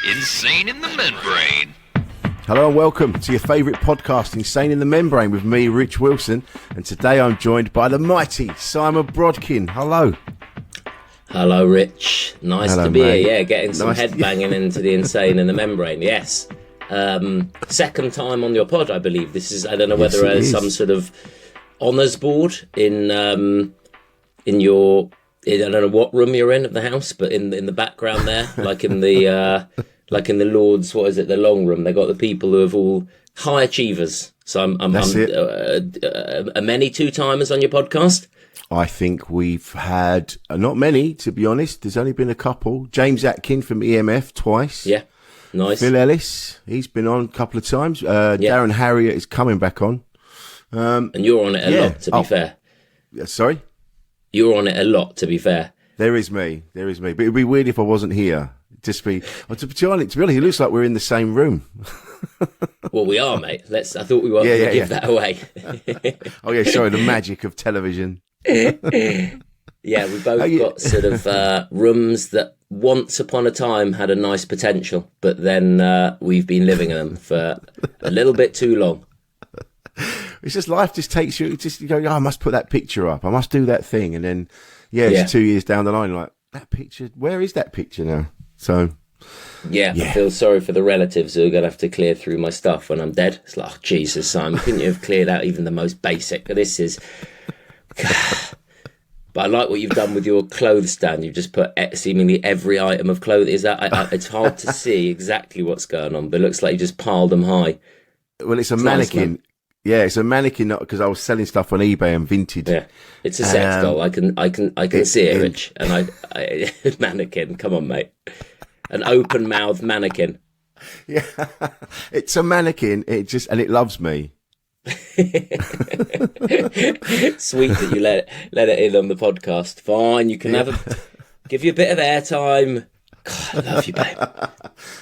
Insane in the Membrane. Hello and welcome to your favourite podcast, Insane in the Membrane, with me, Rich Wilson, and today I'm joined by the mighty Simon Brodkin. Hello. Hello, Rich. Nice to be mate. here. Yeah, getting some headbanging into the Insane in the Membrane. Yes. Second time on your pod, I believe. This is, I don't know whether it's some sort of honours board in your, I don't know what room you're in of the house, but in the background there, like in the Lord's, what is it, the long room, they got the people who have all high achievers. So I'm many two-timers on your podcast. I think we've had, not many, to be honest. There's only been a couple. James Atkin from EMF twice. Yeah, nice. Phil Ellis, he's been on a couple of times. Darren Harriott is coming back on. And you're on it a lot, to be fair. Sorry? You're on it a lot, to be fair. There is me. But it'd be weird if I wasn't here. To be honest, it looks like we're in the same room. Well, we are, mate. I thought we weren't going to give that away. Oh, yeah, sorry, the magic of television. Yeah, we both got sort of rooms that once upon a time had a nice potential, but then we've been living in them for a little bit too long. It's just life just takes you, you go, I must put that picture up. I must do that thing. And then, it's 2 years down the line, like, that picture, where is that picture now? So, I feel sorry for the relatives who are going to have to clear through my stuff when I'm dead. It's like, oh, Jesus, Simon, couldn't you have cleared out even the most basic? This is... But I like what you've done with your clothes stand. You've just put seemingly every item of clothing. Is that? It's hard to see exactly what's going on, but it looks like you just piled them high. Well, it's a mannequin. Nice, it's a mannequin because I was selling stuff on eBay and Vinted. Yeah, it's a sex doll. I can see it, Rich. And I mannequin. Come on, mate. An open mouthed mannequin. Yeah, it's a mannequin. It loves me. Sweet that you let it in on the podcast. Fine, you can give you a bit of airtime. God, I love you, babe.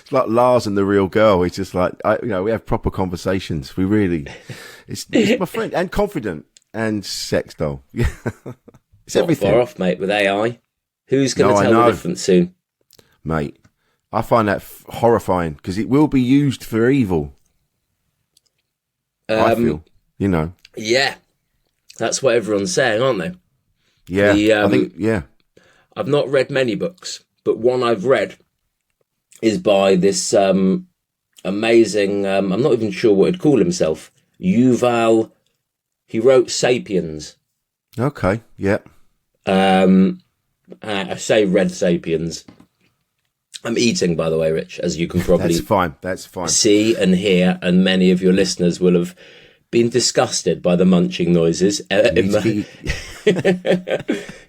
It's like Lars and the Real Girl. It's just like we have proper conversations. We really, it's my friend, and confident, and sex doll. It's not everything. Far off, mate. With AI, who's going to tell the difference soon, mate? I find that horrifying because it will be used for evil. I feel, Yeah, that's what everyone's saying, aren't they? Yeah, I think, I've not read many books, but one I've read is by this amazing, I'm not even sure what he'd call himself, Yuval. He wrote Sapiens. Okay, yeah. I say read Sapiens. I'm eating, by the way, Rich, as you can probably That's fine. See and hear, and many of your listeners will have been disgusted by the munching noises. You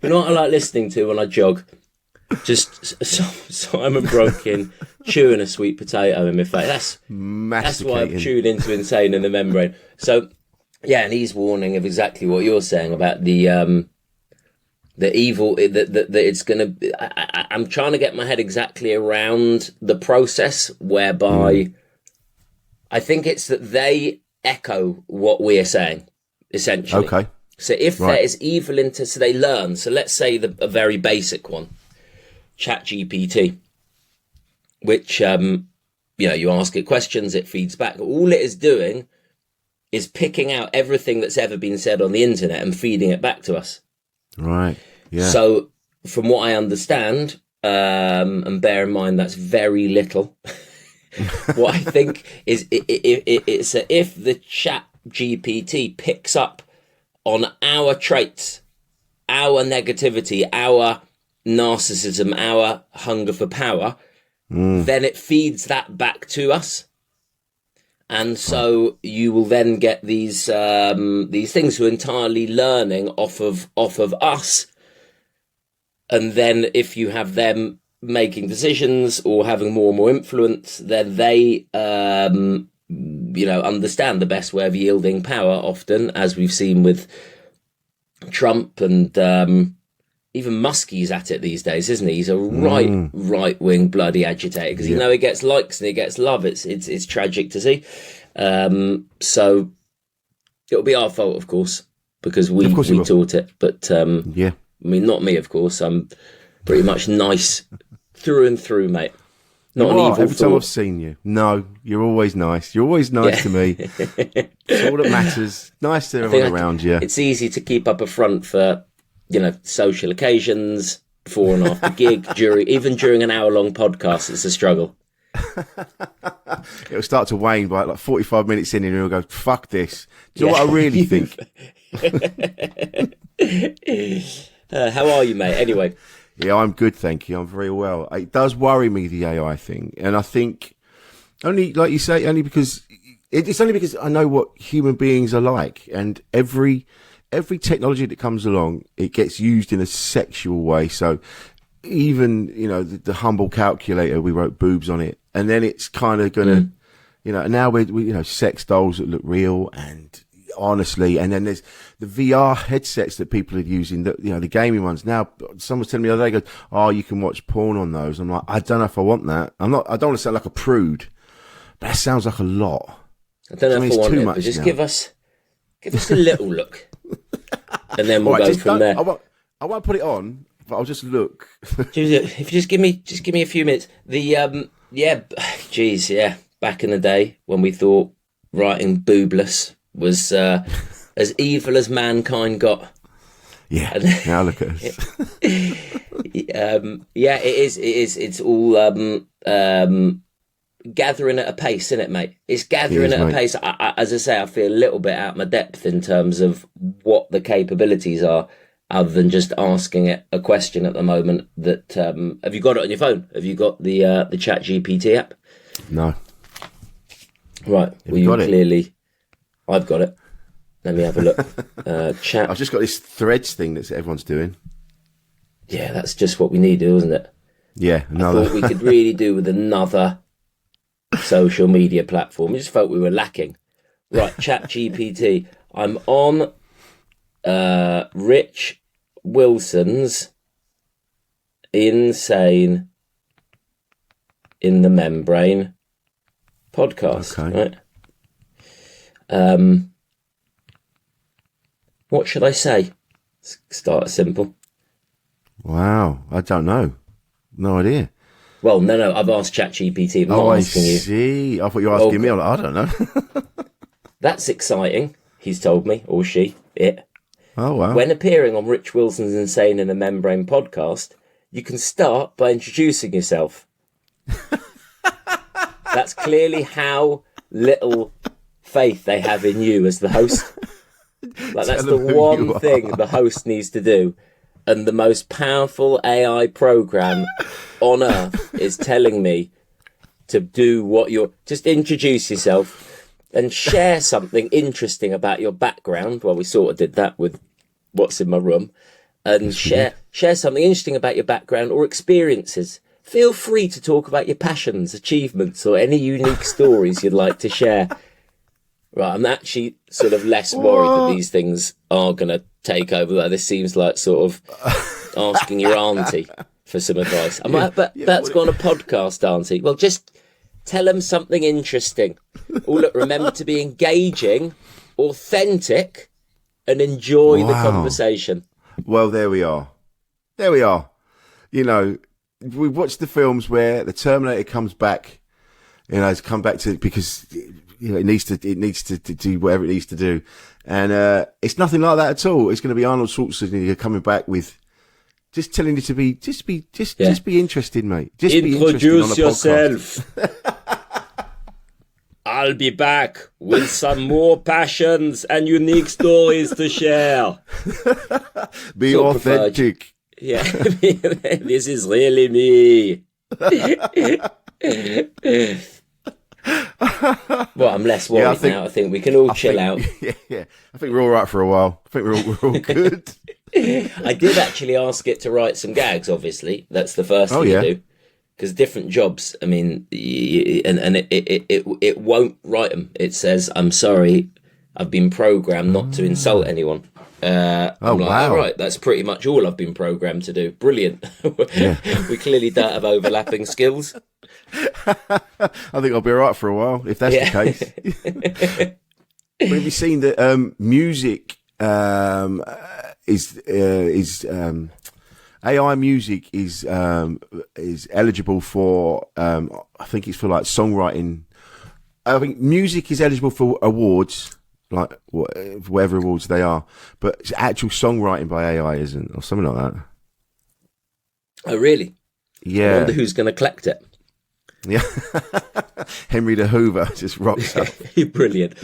know what I like listening to when I jog? Just Simon Brodkin chewing a sweet potato in my face. That's why I've tuned into Insane in the Membrane. So, and he's warning of exactly what you're saying about the evil, that it's going to... I'm trying to get my head exactly around the process whereby I think it's that they echo what we're saying, essentially. Okay. So if there is evil so they learn. So let's say a very basic one, ChatGPT, which, you ask it questions, it feeds back. All it is doing is picking out everything that's ever been said on the internet and feeding it back to us. Right. Yeah. So, from what I understand, and bear in mind that's very little, what I think is it's if the Chat GPT picks up on our traits, our negativity, our narcissism, our hunger for power, then it feeds that back to us. And so you will then get these things who are entirely learning off of us. And then if you have them making decisions or having more and more influence, then they, understand the best way of yielding power often, as we've seen with Trump and even Muskie's at it these days, isn't he? He's a right-wing bloody agitator because he gets likes and he gets love. It's tragic to see. So it'll be our fault, of course, because we taught it. But I mean, not me, of course. I'm pretty much nice through and through, mate. Not an evil every time thought. I've seen you. No, you're always nice. You're always nice to me. It's all that matters. Nice to everyone around you. It's easy to keep up a front for, social occasions, before and after gig, even during an hour-long podcast. It's a struggle. It'll start to wane by like 45 minutes in, and you'll go, "Fuck this." Do you know what I really think? How are you, mate? Anyway. Yeah, I'm good, thank you. I'm very well. It does worry me, the AI thing, and I think only, like you say, only because I know what human beings are like, and every technology that comes along, it gets used in a sexual way. So even the humble calculator, we wrote boobs on it, and then it's kind of gonna, now we sex dolls that look real, and honestly, and then there's the VR headsets that people are using, the gaming ones. Now, someone was telling me the other day, goes, "Oh, you can watch porn on those." I'm like, I don't know if I want that. I don't want to sound like a prude, but that sounds like a lot. I don't know if I want it, but just give us a little look, and then we'll go from there. I won't put it on, but I'll just look. If you just give me a few minutes. Back in the day when we thought writing boobless was as evil as mankind got. Yeah. Now look at us. It is. It's all gathering at a pace, isn't it, mate? It's gathering at a pace. As I say, I feel a little bit out of my depth in terms of what the capabilities are, other than just asking it a question at the moment. That have you got it on your phone? Have you got the Chat GPT app? No. Right. Well, you clearly. I've got it. Let me have a look. Chat. I've just got this Threads thing that everyone's doing. Yeah, that's just what we needed, wasn't it? Yeah, another. I thought we could really do with another social media platform. We just felt we were lacking. Right, Chat GPT. I'm on Rich Wilson's Insane in the Membrane podcast. Okay. Right. What should I say? Start simple. Wow, I don't know. No idea. Well, no, I've asked ChatGPT. I see. I thought you were asking me. I'm like, I don't know. That's exciting, he's told me, or she, it. Oh, wow. When appearing on Rich Wilson's Insane in a Membrane podcast, you can start by introducing yourself. That's clearly how little faith they have in you as the host. Like, that's the one thing the host needs to do. And the most powerful AI program on earth is telling me to do what you're... Just introduce yourself and share something interesting about your background. Well, we sort of did that with What's in My Room. And share something interesting about your background or experiences. Feel free to talk about your passions, achievements, or any unique stories you'd like to share. Right, I'm actually sort of less worried that these things are going to take over. This seems like sort of asking your auntie for some advice. I'm like, but that's gone a podcast, auntie. Well, just tell them something interesting. Oh, look, remember to be engaging, authentic, and enjoy the conversation. Well, there we are. There we are. We watched the films where the Terminator comes back, it's come back to, because... it needs to do whatever it needs to do, and it's nothing like that at all. It's going to be Arnold Schwarzenegger coming back with just telling you to be just be interested, mate. Just introduce yourself. I'll be back with some more passions and unique stories to share. Be authentic. Yeah, this is really me. Well, I'm less worried now. I think we can all chill out. Yeah. I think we're all right for a while. I think we're all good. I did actually ask it to write some gags, obviously. That's the first thing you do. Because different jobs, I mean, and it won't write them. It says, "I'm sorry, I've been programmed not to insult anyone." Wow. Right, that's pretty much all I've been programmed to do. Brilliant. We clearly don't have overlapping skills. I think I'll be all right for a while, if that's the case. But have you seen that music is AI music is eligible for I think it's for like songwriting. I think music is eligible for awards, like whatever awards they are, but it's actual songwriting by AI isn't, or something like that. Oh, really? Yeah. I wonder who's going to collect it. Yeah. Henry the Hoover just rocks up. Brilliant.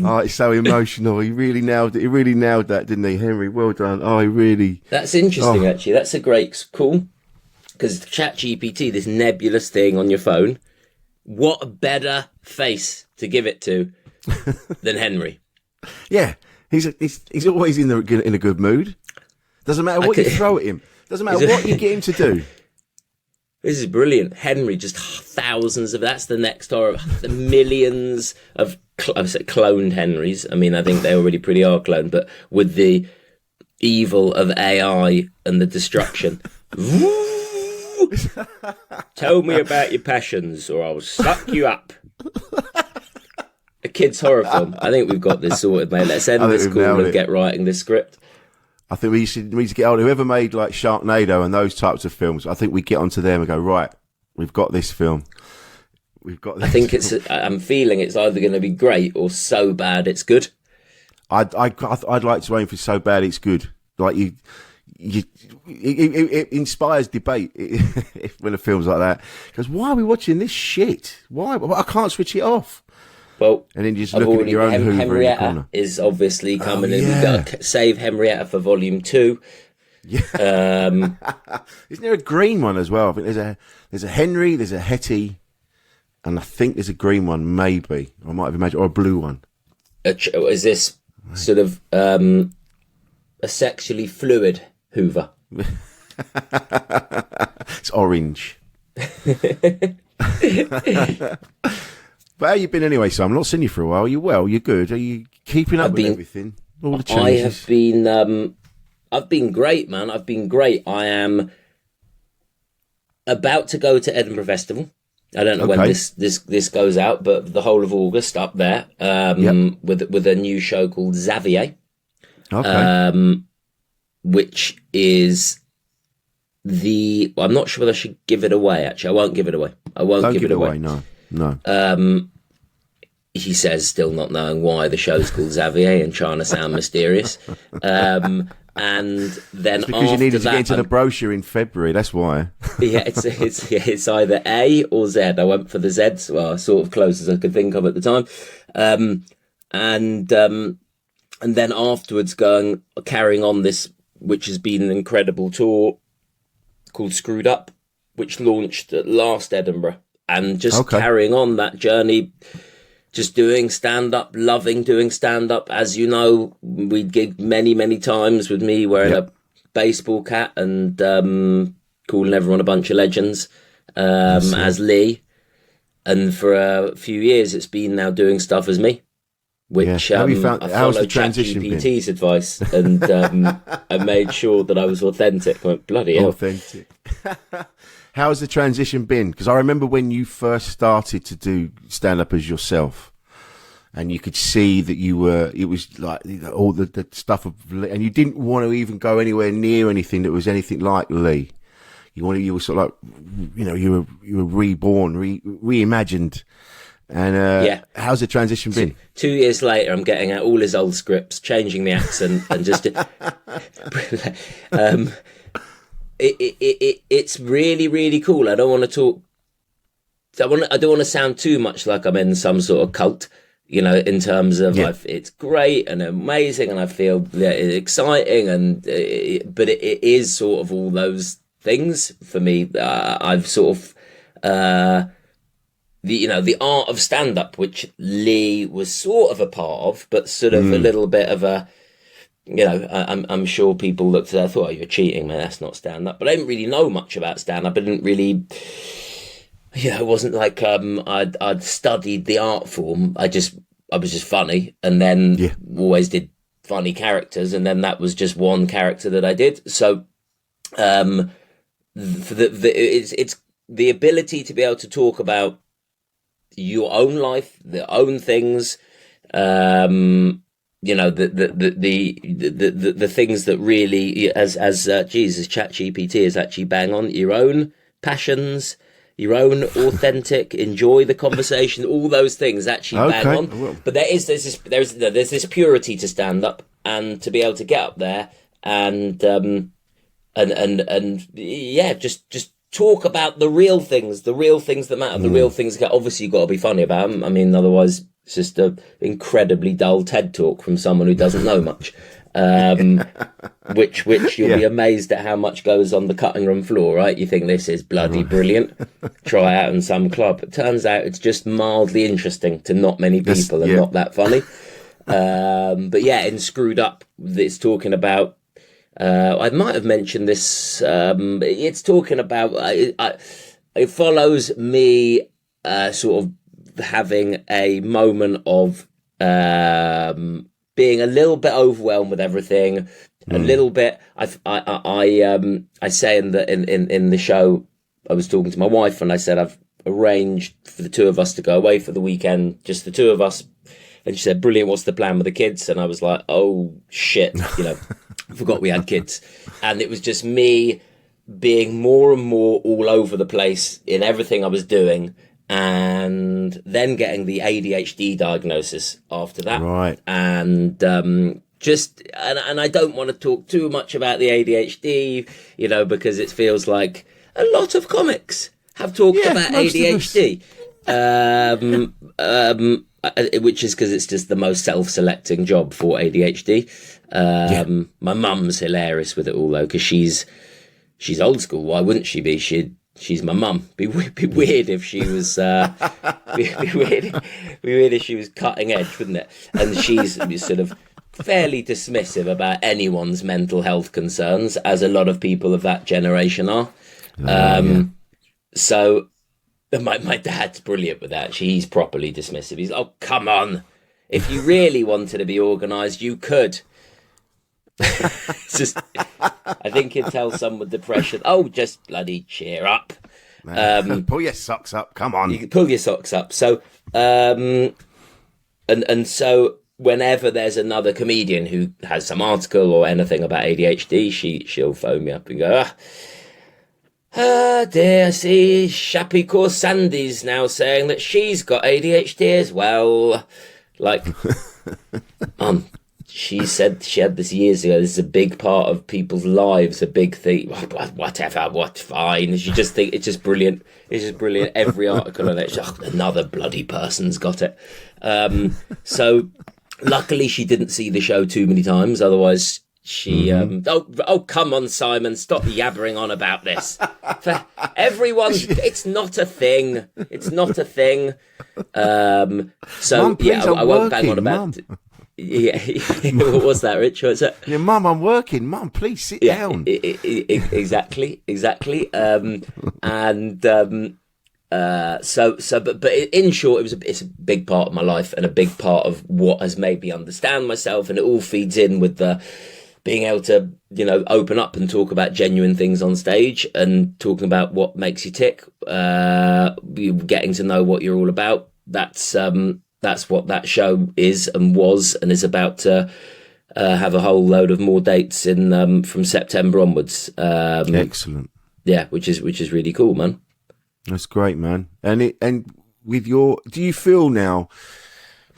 Oh, it's so emotional. He really nailed it. He really nailed that, didn't he, Henry? Well done. Oh, he really. That's interesting, actually. That's a great call. Because ChatGPT, this nebulous thing on your phone, what better face to give it to than Henry? Yeah, he's always in a good mood. Doesn't matter what you throw at him. Doesn't matter what you get him to do. This is brilliant. Henry, just thousands of, that's the next horror, the millions of cloned Henrys. I mean, I think they already pretty are cloned, but with the evil of AI and the destruction. Tell me about your passions or I'll suck you up. A kid's horror film. I think we've got this sorted, mate. Let's end this call and get writing this script. I think we need to get on. Whoever made like Sharknado and those types of films, I think we get onto them and go, right, we've got this film. We've got this. I think I'm feeling it's either going to be great or so bad it's good. I'd like to aim for so bad it's good. Like it inspires debate when a film's like that. Because why are we watching this shit? Why? I can't switch it off. Well, and then you just look at your own Hoover Henrietta in the corner. Is obviously coming in. We've got to save Henrietta for Volume 2. Yeah. Isn't there a green one as well? I think there's a Henry, there's a Hetty, and I think there's a green one, maybe. I might have imagined, or a blue one. Is this sort of a sexually fluid Hoover? It's orange. But how you been anyway, Simon? I've not seen you for a while. Are you well? You good? Are you keeping up with everything? All the changes? I've been great, man. I've been great. I am about to go to Edinburgh Festival. I don't know when this goes out, but the whole of August up there with a new show called Xavier, which is I'm not sure whether I should give it away. Actually, I won't give it away. Don't give it away. No. He says, still not knowing why the show's called Xavier and trying to sound mysterious. And then it's because you needed to get into the brochure in February. That's why. Yeah, it's either A or Z. I went for the Z, well, sort of close as I could think of at the time. And then afterwards, carrying on this, which has been an incredible tour called Screwed Up, which launched at last Edinburgh. And just carrying on that journey, just doing stand-up, loving doing stand-up. As you know, we gigged many, many times with me wearing a baseball cap and calling everyone a bunch of legends as Lee. And for a few years, it's been now doing stuff as me, which I followed ChatGPT's advice and I made sure that I was authentic. I went, bloody hell. Authentic. How's the transition been? Because I remember when you first started to do stand-up as yourself, and you could see that it was like all the stuff and you didn't want to even go anywhere near anything that was anything like Lee. You were sort of like, you were reborn, reimagined. And how's the transition been? 2 years later, I'm getting out all his old scripts, changing the accent, and just it's really, really cool. I don't want to talk. I don't want to sound too much like I'm in some sort of cult, in terms of it's great and amazing, and I feel exciting, but it is sort of all those things for me. I've sort of the art of stand-up, which Lee was sort of a part of, but sort of a little bit of a. I'm sure people looked at that and thought, you're cheating, man, that's not stand-up. But I didn't really know much about stand-up. I didn't really, it wasn't like I'd studied the art form. I was just funny, and then always did funny characters, and then that was just one character that I did. So it's the ability to be able to talk about your own life, their own things, you know, the things that really, as ChatGPT is actually bang on, your own passions, your own authentic, enjoy the conversation, all those things actually bang on. But there's this purity to stand up and to be able to get up there and yeah, just talk about the real things that matter, the real things that obviously you've got to be funny about them. I mean, otherwise it's just an incredibly dull TED talk from someone who doesn't know much. Which you'll be amazed at how much goes on the cutting room floor, right? You think this is bloody brilliant. Try out in some club. It turns out it's just mildly interesting to not many people and not that funny. But yeah, in Screwed Up, it's talking about, I might have mentioned this, it's talking about, it follows me sort of having a moment of being a little bit overwhelmed with everything, a little bit. I say in the show, I was talking to my wife and I said I've arranged for the two of us to go away for the weekend, just the two of us. And she said, "Brilliant, what's the plan with the kids?" And I was like, "Oh shit, you know, I forgot we had kids." And it was just me being more and more all over the place in everything I was doing. And then getting the ADHD diagnosis after that. Right. And and I don't want to talk too much about the ADHD, you know, because it feels like a lot of comics have talked about ADHD. Which is because it's just the most self-selecting job for ADHD. My mum's hilarious with it all though, because she's old school. Why wouldn't she be? She's my mum. Be weird if she was. Be weird if she was cutting edge, wouldn't it? And she's sort of fairly dismissive about anyone's mental health concerns, as a lot of people of that generation are. So my dad's brilliant with that. He's properly dismissive. He's, "Oh, come on! If you really wanted to be organised, you could." It's just, I think he'd tell someone with depression, "Oh, just bloody cheer up. Pull your socks up. Come on. You can pull your socks up." So, and so whenever there's another comedian who has some article or anything about ADHD, she'll phone me up and go, dear, I see Shappy Core Sandy's now saying that she's got ADHD as well." Like, she said she had this years ago. This is a big part of people's lives, a big thing. Whatever, fine. You just think it's just brilliant. It's just brilliant. Every article on it, another bloody person's got it. So luckily she didn't see the show too many times. Otherwise she, oh, come on, Simon, stop yabbering on about this. For everyone, it's not a thing. It's not a thing. So Mum, please, I won't bang on about it. Yeah, what was that, Rich? What's that? Yeah, Mum, I'm working. Mum, please sit down. Exactly. But in short, it's a big part of my life and a big part of what has made me understand myself, and it all feeds in with the being able to, you know, open up and talk about genuine things on stage and talking about what makes you tick, getting to know what you're all about. That's what that show is and was and is about to have a whole load of more dates in from September onwards. Excellent. Yeah, which is really cool, man. That's great, man. And with your, do you feel now?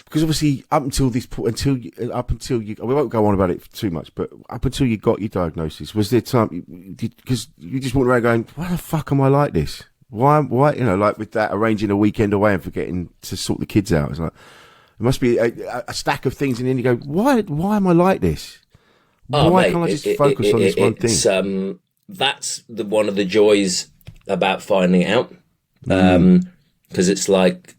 Because obviously, up until this point, we won't go on about it too much, but up until you got your diagnosis, was there time? Because you just walked around going, "Why the fuck am I like this? Why, you know, like with that arranging a weekend away and forgetting to sort the kids out." It's like, it must be a stack of things. And then you go, why am I like this? Why can't I just focus on this one thing? That's one of the joys about finding out. Because it's like,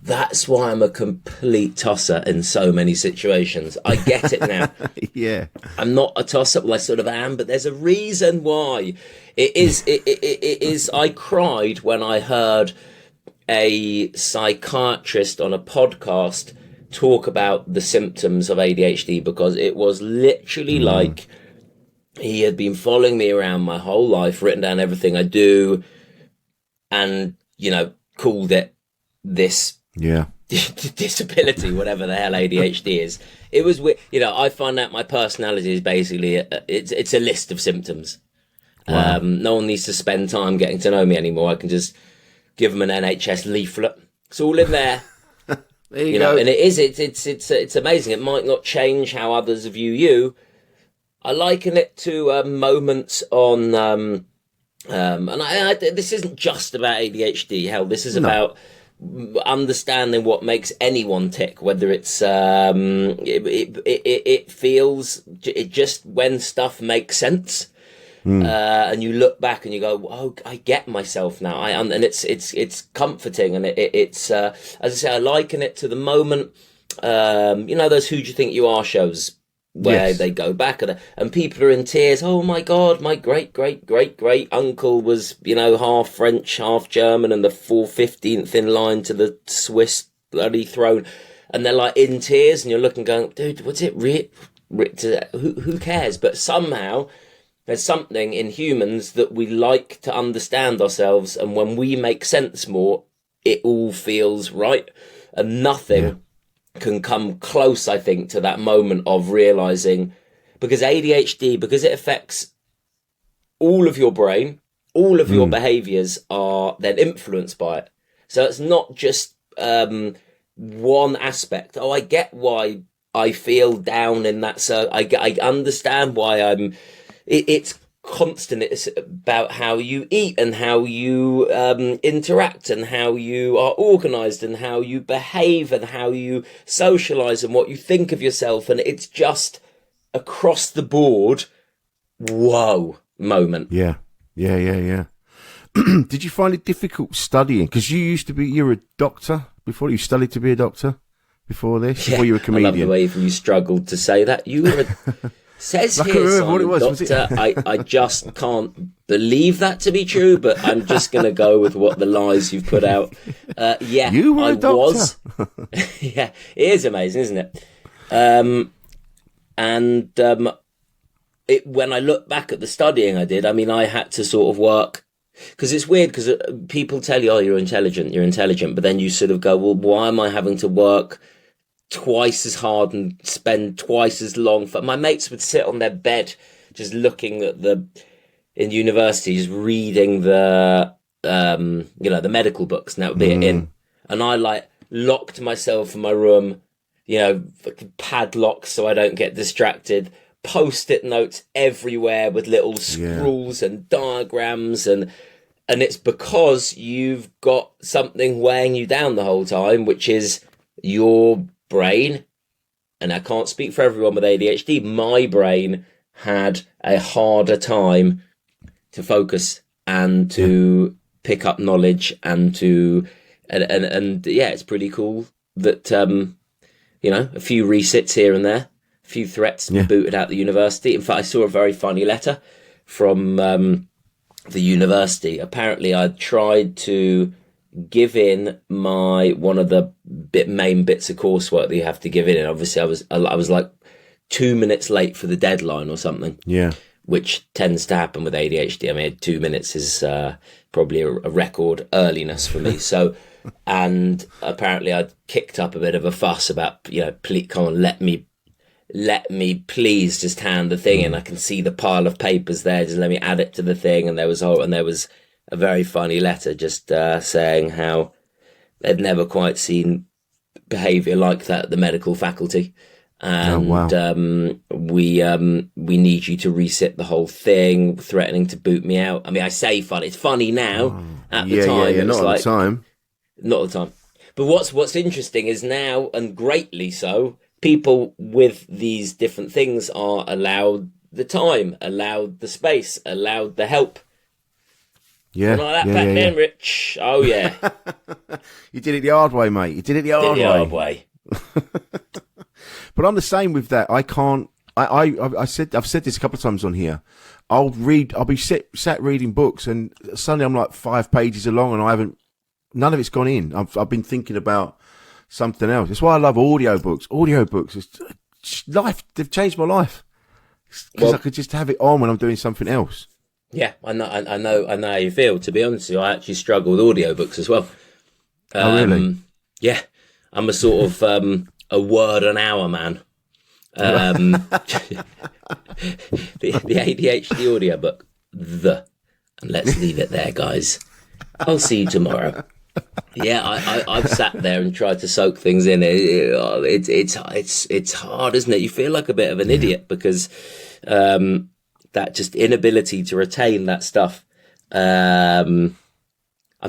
that's why I'm a complete tosser in so many situations. I get it now. Yeah. I'm not a tosser. Well, I sort of am, but there's a reason why. It is. I cried when I heard a psychiatrist on a podcast talk about the symptoms of ADHD, because it was literally like he had been following me around my whole life, written down everything I do, and, you know, called it this disability, whatever the hell ADHD is. It was, I find out my personality is basically, it's a list of symptoms. Wow. No one needs to spend time getting to know me anymore. I can just give them an NHS leaflet. It's all in there. There you go. And it's amazing. It might not change how others view you. I liken it to moments on, and this isn't just about ADHD. Hell, this is about understanding what makes anyone tick. Whether it's it feels it just when stuff makes sense. And you look back and you go, "Oh, I get myself now." And it's comforting, and it's as I say, I liken it to the moment. Those "Who Do You Think You Are" shows where they go back and people are in tears. Oh my God, my great uncle was half French, half German, and the 15th in line to the Swiss bloody throne, and they're like in tears, and you're looking, going, "Dude, what's it? Who cares?" But somehow. There's something in humans that we like to understand ourselves, and when we make sense more, it all feels right, and nothing can come close, I think, to that moment of realizing, because ADHD, because it affects all of your brain, all of your behaviors are then influenced by it. So it's not just one aspect. Oh, I get why I feel down in that. So I understand why I'm. It's constant. It's about how you eat and how you interact and how you are organized and how you behave and how you socialize and what you think of yourself. And it's just across the board, whoa moment. Yeah. Did you find it difficult studying? Because you're a doctor before you studied to be a doctor before this, before you were a comedian. I love the way you struggled to say that. You were says I here, can't remember Simon, what it was. Doctor, I just can't believe that to be true, but I'm just going to go with what the lies you've put out. You were a doctor. Was. Yeah, it is amazing, isn't it? When I look back at the studying I did, I mean, I had to sort of work, because it's weird, because people tell you, "Oh, you're intelligent," but then you sort of go, "Well, why am I having to work twice as hard and spend twice as long?" My mates would sit on their bed just looking at in university, just reading the medical books, and that would be it in. And I locked myself in my room, padlocks so I don't get distracted, post-it notes everywhere with little scrawls and diagrams, and it's because you've got something weighing you down the whole time, which is your brain. And I can't speak for everyone with ADHD. My brain had a harder time to focus and to pick up knowledge and it's pretty cool that a few resits here and there, a few threats to be booted out the university. In fact, I saw a very funny letter from the university. Apparently I tried to give in one of the main bits of coursework that you have to give in, and obviously I was like 2 minutes late for the deadline or something, which tends to happen with ADHD. I mean, 2 minutes is probably a record earliness for me. So, and apparently I'd kicked up a bit of a fuss about, please, come on, let me please just hand the thing in. I can see the pile of papers there, just let me add it to the thing. And there was a very funny letter just saying how they'd never quite seen behaviour like that at the medical faculty, and we need you to resit the whole thing, threatening to boot me out. I mean, I say funny, it's funny now. At the time, not at the time. Not at the time. But what's interesting is now, and greatly so, people with these different things are allowed the time, allowed the space, allowed the help. Yeah. Like that back then, Rich. Oh, yeah. You did it the hard way, mate. You did it the hard way. But I'm the same with that. I can't. I've said this a couple of times on here. I'll be sat reading books, and suddenly I'm like 5 pages along, and none of it's gone in. I've been thinking about something else. That's why I love audiobooks. They've changed my life, because I could just have it on when I'm doing something else. Yeah, I know how you feel. To be honest with you, I actually struggle with audiobooks as well. Oh, really? Yeah. I'm a sort of a word an hour man. The ADHD audiobook, and let's leave it there, guys. I'll see you tomorrow. Yeah, I've sat there and tried to soak things in. It's hard, isn't it? You feel like a bit of an idiot because that just inability to retain that stuff. I'm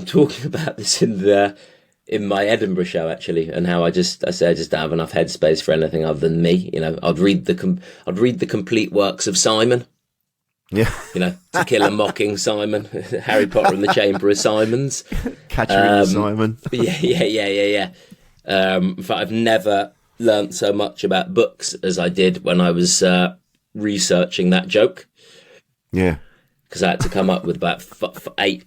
talking about this in my Edinburgh show, actually, and how I say I just don't have enough headspace for anything other than me. You know, I'd read the complete works of Simon. Yeah. You know, To Kill a Mocking Simon, Harry Potter and the Chamber of Simons. Catcher in the Simon. Yeah. In fact, I've never learnt so much about books as I did when I was researching that joke. Yeah. Because I had to come up with about eight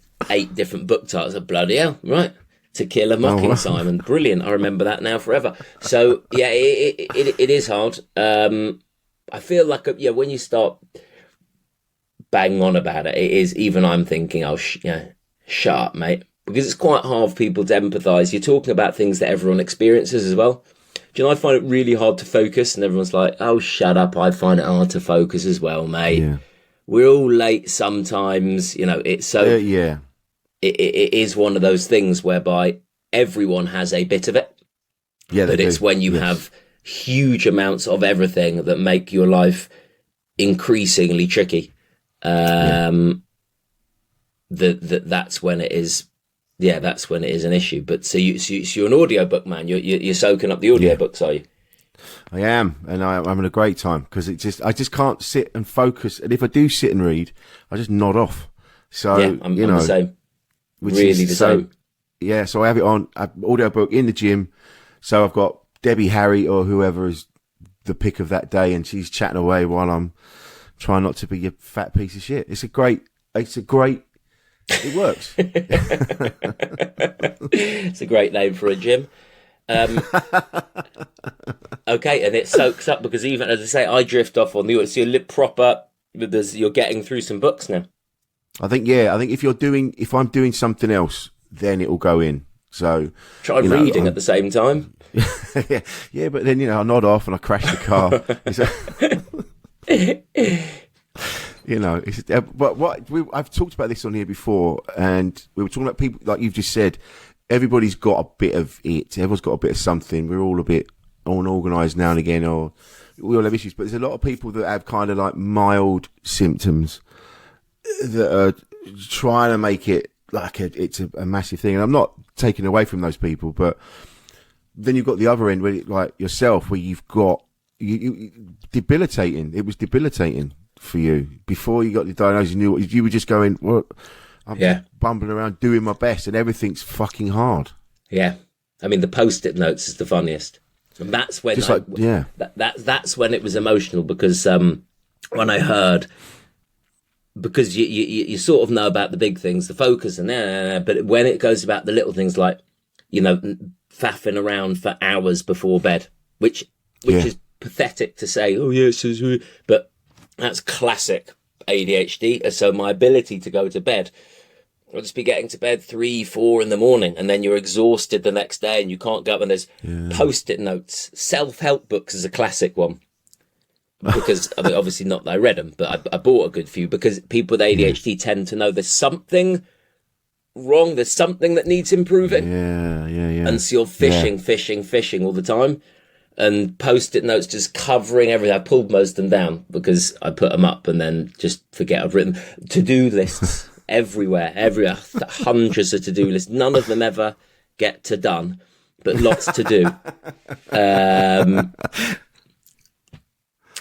different book titles. Bloody hell, right? To Kill a Mocking Simon. Brilliant. I remember that now forever. So, yeah, it is hard. I feel like, when you start banging on about it, it is, even I'm thinking, shut up, mate. Because it's quite hard for people to empathise. You're talking about things that everyone experiences as well. Do you know, I find it really hard to focus, and everyone's like, oh, shut up. I find it hard to focus as well, mate. Yeah. We're all late sometimes. You know, it's so... yeah. It is one of those things whereby everyone has a bit of it. Yeah, but it's when you have huge amounts of everything that make your life increasingly tricky. That's when it is. Yeah, that's when it is an issue. But so you're an audiobook man. You're soaking up the audiobooks, are you? I am, and I'm having a great time because I just can't sit and focus. And if I do sit and read, I just nod off. So I'm the same. Really the same. Yeah, so I have it on audiobook in the gym. So I've got Debbie Harry or whoever is the pick of that day, and she's chatting away while I'm trying not to be a fat piece of shit. It works. It's a great name for a gym. Okay, and it soaks up because even, as I say, I drift off on the, so you're proper, you're getting through some books now. I think if I'm doing something else, then it will go in. So try reading at the same time. yeah, but then I nod off and I crash the car. I've talked about this on here before, and we were talking about people like you've just said. Everybody's got a bit of it. Everyone's got a bit of something. We're all a bit unorganised now and again, or we all have issues. But there's a lot of people that have kind of like mild symptoms that are trying to make it like it's a massive thing. And I'm not taking away from those people, but then you've got the other end where, like yourself, where you've got you debilitating. It was debilitating for you before you got the diagnosis. You were just going, "What? I'm bumbling around doing my best, and everything's fucking hard." Yeah, I mean the post-it notes is the funniest. And that's when that's when it was emotional because when I heard. Because you sort of know about the big things, the focus, and but when it goes about the little things like, faffing around for hours before bed, which is pathetic to say. Oh yes, but that's classic ADHD. So my ability to go to bed, I'll just be getting to bed 3-4 in the morning, and then you're exhausted the next day, and you can't go up. And there's post-it notes, self-help books is a classic one. Because I mean, obviously not that I read them, but I bought a good few because people with ADHD tend to know there's something wrong, there's something that needs improving. Yeah. And so you're fishing all the time, and post-it notes just covering everything. I pulled most of them down because I put them up and then just forget I've written. To-do lists everywhere, hundreds of to-do lists. None of them ever get to done, but lots to do.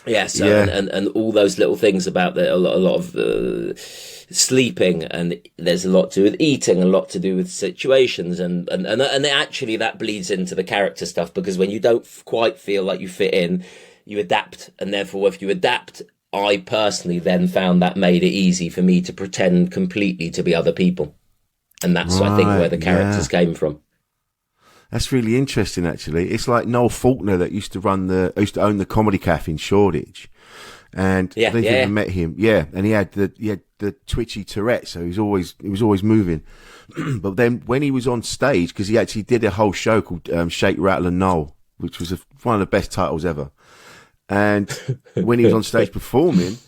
And all those little things about a lot of sleeping, and there's a lot to do with eating, a lot to do with situations, and actually that bleeds into the character stuff because when you don't quite feel like you fit in, you adapt, and therefore if you adapt, I personally then found that made it easy for me to pretend completely to be other people, and that's I think where the characters came from. That's really interesting, actually. It's like Noel Faulkner that used to own the Comedy Cafe in Shoreditch. And I don't know if you ever met him. Yeah, and he had the twitchy Tourette, so he was always moving. But then when he was on stage, because he actually did a whole show called Shake, Rattle and Roll, which was one of the best titles ever. And when he was on stage performing,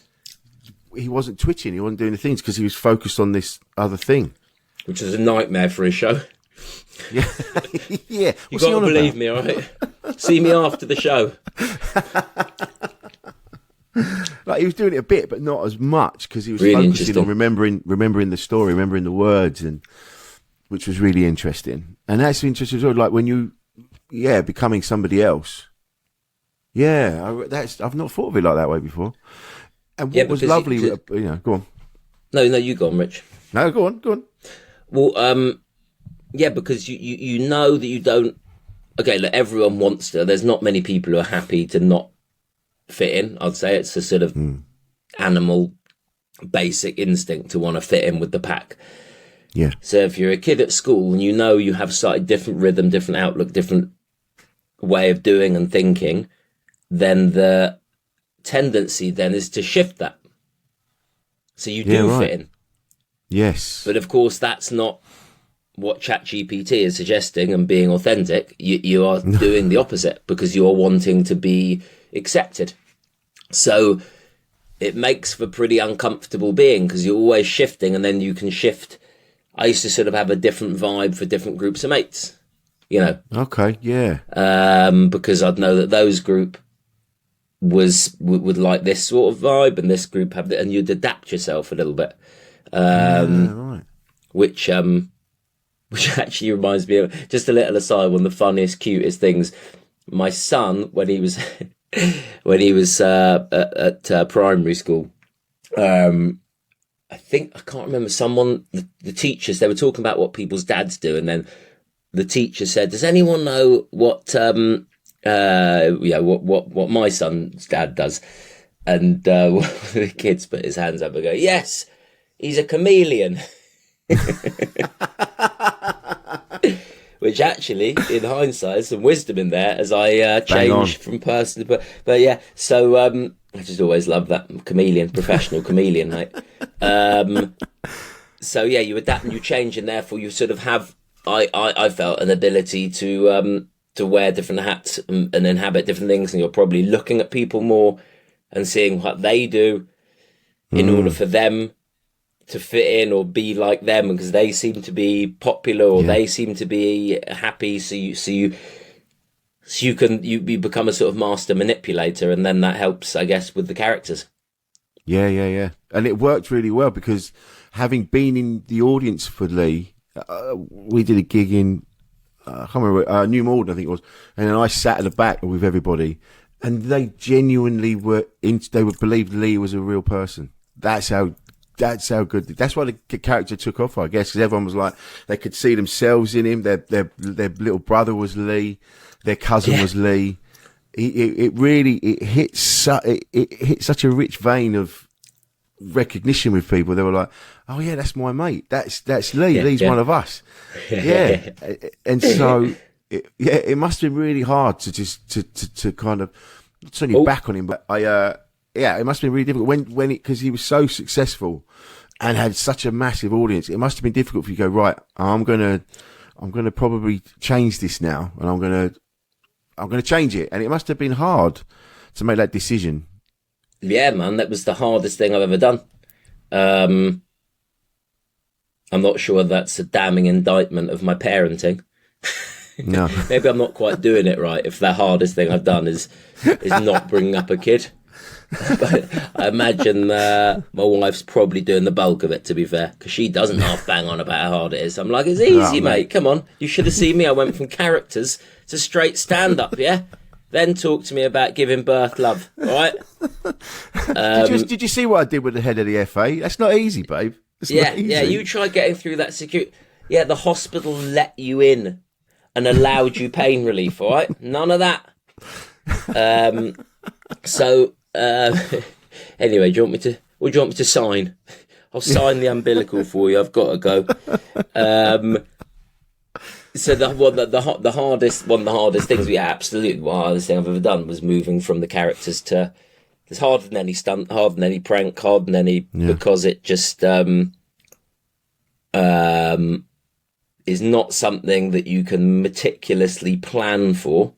he wasn't twitching, he wasn't doing the things because he was focused on this other thing. Which is a nightmare for a show. Yeah. Yeah. You got to believe me, all right? See me after the show. Like, he was doing it a bit, but not as much, because he was really focusing on remembering the story, remembering the words, and which was really interesting. And that's interesting as well. Like when you, becoming somebody else. Yeah, I've not thought of it like that way before. And what was lovely, go on. No, you go on, Rich. No, go on. Well, because you know that you don't. Okay, look, everyone wants to. There's not many people who are happy to not fit in. I'd say it's a sort of animal basic instinct to want to fit in with the pack. Yeah. So if you're a kid at school and you know you have slightly different rhythm, different outlook, different way of doing and thinking, then the tendency then is to shift that. So you do fit in. Yes. But of course, that's not what ChatGPT is suggesting and being authentic. You are doing the opposite because you're wanting to be accepted. So it makes for pretty uncomfortable being because you're always shifting, and then you can shift. I used to sort of have a different vibe for different groups of mates, you know. Okay, yeah. Because I'd know that those group would like this sort of vibe, and this group have that, and you'd adapt yourself a little bit. Right. Which actually reminds me of, just a little aside, one of the funniest, cutest things. My son, when he was at primary school, I can't remember, the teachers, they were talking about what people's dads do, and then the teacher said, "Does anyone know what my son's dad does?" And one of the kids put his hands up and go, "Yes, he's a chameleon." Which actually, in hindsight, there's some wisdom in there as I changed from person to person. But yeah, so I just always love that chameleon, professional chameleon, mate. So yeah, you adapt and you change, and therefore you sort of have. I felt an ability to wear different hats and inhabit different things, and you're probably looking at people more and seeing what they do in order for them to fit in or be like them, because they seem to be popular or they seem to be happy. So you become a sort of master manipulator, and then that helps, I guess, with the characters. Yeah. And it worked really well because having been in the audience for Lee, we did a gig in, I can't remember, New Malden, I think it was. And then I sat at the back with everybody, and they genuinely they would believe Lee was a real person. That's how good. That's why the character took off, I guess, because everyone was like, they could see themselves in him. Their little brother was Lee. Their cousin was Lee. It really hit such a rich vein of recognition with people. They were like, "Oh yeah, that's my mate. That's Lee. Lee's one of us." Yeah, and so it must have been really hard to just to kind of not turn your back on him, but it must have been really difficult because he was so successful and had such a massive audience. It must have been difficult for you to go, right, I'm gonna probably change this now, and I'm gonna change it. And it must have been hard to make that decision. Yeah, man, that was the hardest thing I've ever done. I'm not sure that's a damning indictment of my parenting. No. Maybe I'm not quite doing it right if the hardest thing I've done is not bringing up a kid. But I imagine my wife's probably doing the bulk of it, to be fair, because she doesn't half bang on about how hard it is. I'm like, it's easy, mate. Come on. You should have seen me. I went from characters to straight stand-up, yeah? Then talk to me about giving birth love, all right? Did you see what I did with the head of the FA? That's not easy, babe. Yeah, you try getting through that security. Yeah, the hospital let you in and allowed you pain relief, all right? None of that. Anyway, what do you want me to sign? I'll sign the umbilical for you. I've got to go. So one of the hardest things, absolutely, the hardest thing I've ever done was moving from the characters to It's harder than any stunt, harder than any prank, harder than any, because it just is not something that you can meticulously plan for.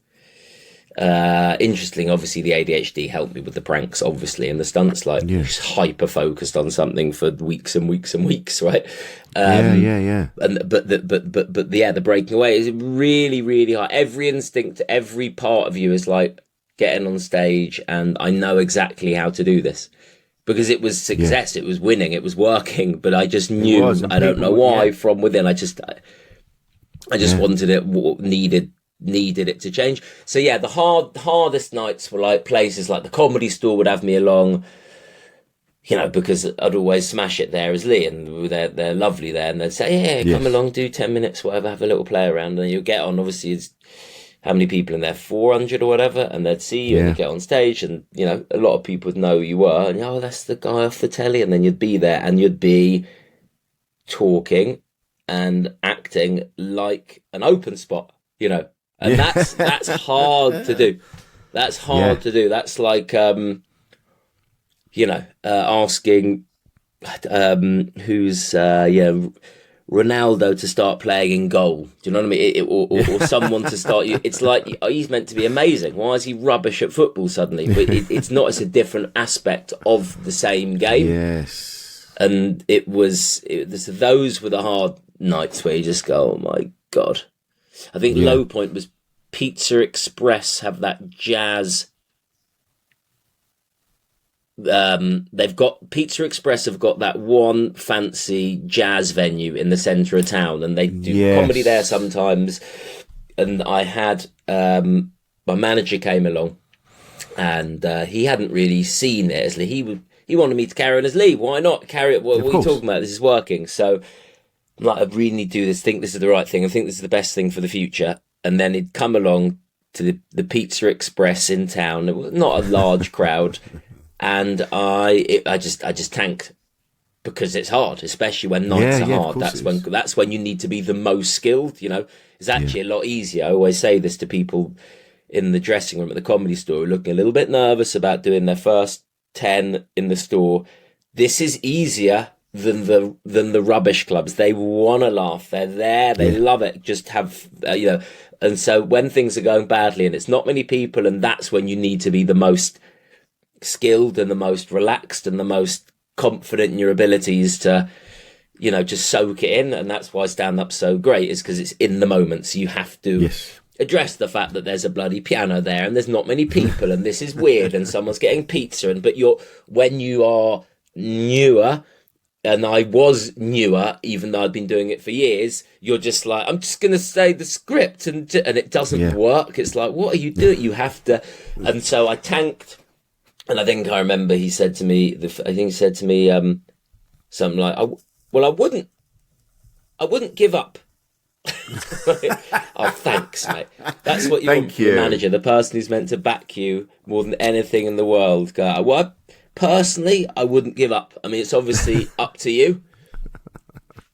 Interesting, obviously the ADHD helped me with the pranks, obviously, and the stunts, like just hyper focused on something for weeks and weeks and weeks, right? Yeah. And the breaking away is really, really hard. Every instinct, every part of you is like getting on stage, and I know exactly how to do this because it was success, it was winning, it was working, but I just knew, I don't know why, from within, I just wanted it, needed it to change. So yeah, the hardest nights were like places like the Comedy Store would have me along, you know, because I'd always smash it there as Lee, and they're lovely there, and they'd say, come along, do 10 minutes, whatever, have a little play around, and you'll get on. Obviously, it's how many people in there, 400 or whatever, and they'd see you and you'd get on stage, and you know, a lot of people would know who you were, and that's the guy off the telly, and then you'd be there and you'd be talking and acting like an open spot, you know. And that's hard to do. That's hard to do. That's like, asking who's Ronaldo to start playing in goal. Do you know what I mean? Or someone to start. It's like, he's meant to be amazing. Why is he rubbish at football suddenly? But it's not. It's a different aspect of the same game. Yes. And those were the hard nights where you just go, oh my God. I think low point was Pizza Express have that jazz. Pizza Express have got that one fancy jazz venue in the centre of town, and they do comedy there sometimes. And I had my manager came along, and he hadn't really seen it as Lee. He wanted me to carry on as Lee. Why not carry it? What are you talking about? This is working. So I'm like, I really need to do this. Think this is the right thing. I think this is the best thing for the future. And then he'd come along to the Pizza Express in town. It was not a large crowd, and I just tanked because it's hard, especially when nights are hard. That's when you need to be the most skilled. You know, it's actually a lot easier. I always say this to people in the dressing room at the Comedy Store, looking a little bit nervous about doing their first 10 in the store. This is easier than the rubbish clubs. They want to laugh. They're there. They love it. Just have And so when things are going badly and it's not many people, and that's when you need to be the most skilled and the most relaxed and the most confident in your abilities to, just soak it in. And that's why stand-up's so great, is because it's in the moment. So you have to address the fact that there's a bloody piano there and there's not many people and this is weird and someone's getting pizza. When you are newer, and I was newer, even though I'd been doing it for years, you're just like, I'm just going to say the script, and it doesn't work. It's like, what are you doing? You have to. And so I tanked, and I remember he said to me, something like, I wouldn't give up. Oh, thanks, mate. That's what you want from the manager, the person who's meant to back you more than anything in the world. Go, well, personally, I wouldn't give up. I mean, it's obviously up to you.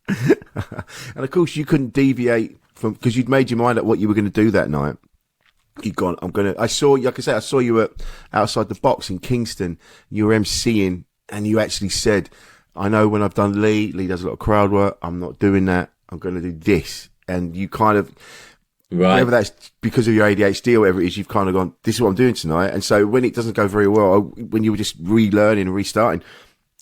And of course, you couldn't deviate from, because you'd made your mind up what you were going to do that night. You'd gone, I saw you outside the box in Kingston. You were emceeing, and you actually said, I know when I've done Lee does a lot of crowd work. I'm not doing that. I'm going to do this. And you kind of, whether that's because of your ADHD or whatever it is, you've kind of gone, this is what I'm doing tonight. And so when it doesn't go very well, when you were just relearning and restarting,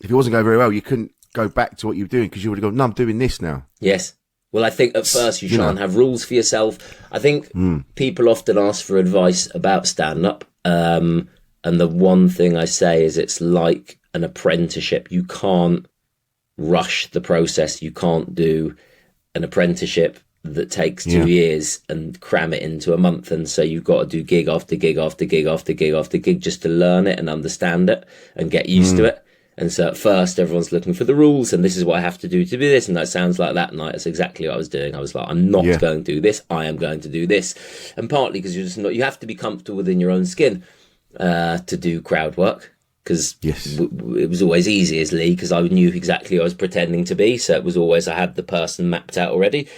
if it wasn't going very well, you couldn't go back to what you were doing because you would have gone, no, I'm doing this now. Yes. Well, I think at first you try and have rules for yourself. I think people often ask for advice about stand-up. And the one thing I say is it's like an apprenticeship. You can't rush the process. You can't do an apprenticeship that takes 2 years and cram it into a month. And so you've got to do gig after gig after gig after gig after gig just to learn it and understand it and get used to it. And so at first everyone's looking for the rules, and this is what I have to do this, and that sounds like that night. That's exactly what I was doing. I was like, I'm not going to do this. I am going to do this. And partly because you're just not, you have to be comfortable within your own skin to do crowd work, because it was always easy as Lee, because I knew exactly who I was pretending to be. So it was always, I had the person mapped out already.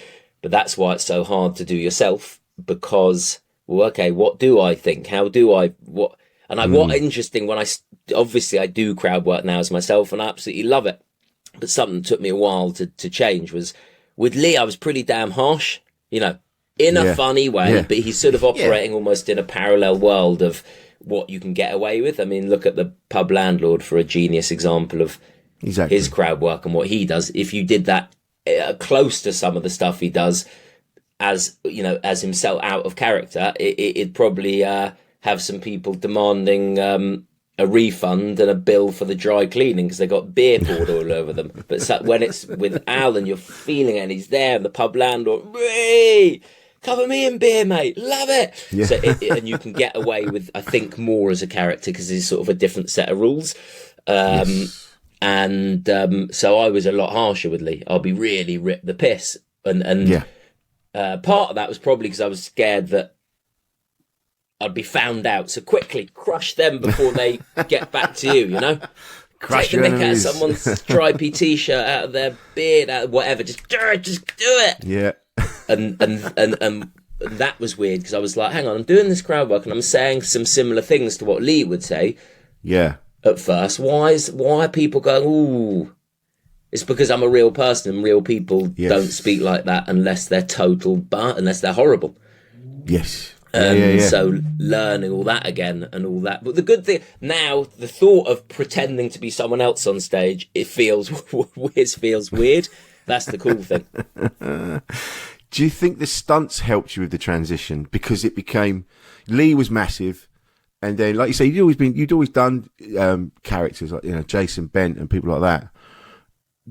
But that's why it's so hard to do yourself, because, well, okay, what do I think? How do I, what? And what interesting when obviously I do crowd work now as myself, and I absolutely love it. But something that took me a while to change was with Lee. I was pretty damn harsh, in a funny way, but he's sort of operating almost in a parallel world of what you can get away with. I mean, look at the pub landlord for a genius example of his crowd work and what he does. If you did that close to some of the stuff he does as himself out of character, it'd probably have some people demanding a refund and a bill for the dry cleaning because they got beer poured all over them. But when it's with Al and you're feeling it and he's there and the pub landlord, cover me in beer, mate, love it. Yeah. So and you can get away with, I think, more as a character because there's sort of a different set of rules. And so I was a lot harsher with Lee. I'll be really rip the piss. And part of that was probably because I was scared that I'd be found out. So quickly crush them before they get back to you, Crush Take the nick out of someone's stripy t-shirt, out of their beard, out of whatever. Just do it. Yeah. And that was weird because I was like, hang on, I'm doing this crowd work and I'm saying some similar things to what Lee would say. Yeah. At first, why are people going, ooh? It's because I'm a real person and real people don't speak like that unless they're unless they're horrible. Yes. So learning all that again and all that. But the good thing now, the thought of pretending to be someone else on stage, it feels weird. That's the cool thing. Do you think the stunts helped you with the transition? Because it became, Lee was massive. And then, like you say, you'd always done characters like, Jason Bent and people like that.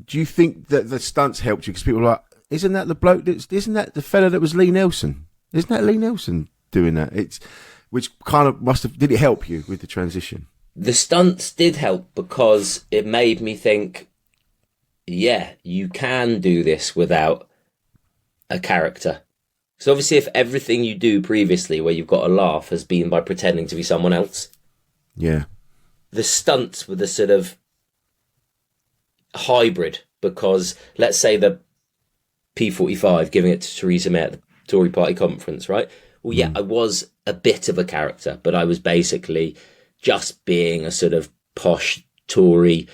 Do you think that the stunts helped you? Because people were like, isn't that the bloke? Isn't that the fella that was Lee Nelson? Isn't that Lee Nelson doing that? Which kind of did it help you with the transition? The stunts did help because it made me think, you can do this without a character. So obviously if everything you do previously where you've got a laugh has been by pretending to be someone else. Yeah. The stunts were the sort of hybrid because let's say the P45 giving it to Theresa May at the Tory party conference, right? Well, I was a bit of a character, but I was basically just being a sort of posh Tory,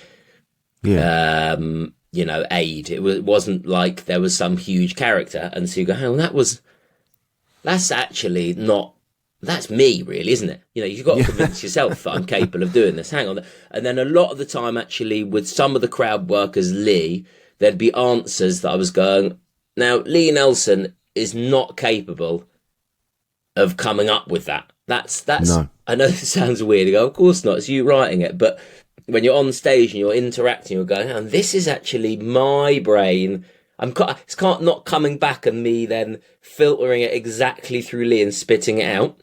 aide. It wasn't like there was some huge character. And so you go, hang on, that's actually not, that's me really, isn't it? You've got to convince yourself that I'm capable of doing this. Hang on. And then a lot of the time actually with some of the crowd workers, Lee, there'd be answers that I was going, now Lee Nelson is not capable of coming up with that. That's no. I know this sounds weird. You go, of course not. It's you writing it. But when you're on stage and you're interacting, you're going, oh, this is actually my brain. It's not coming back and me then filtering it exactly through Lee and spitting it out.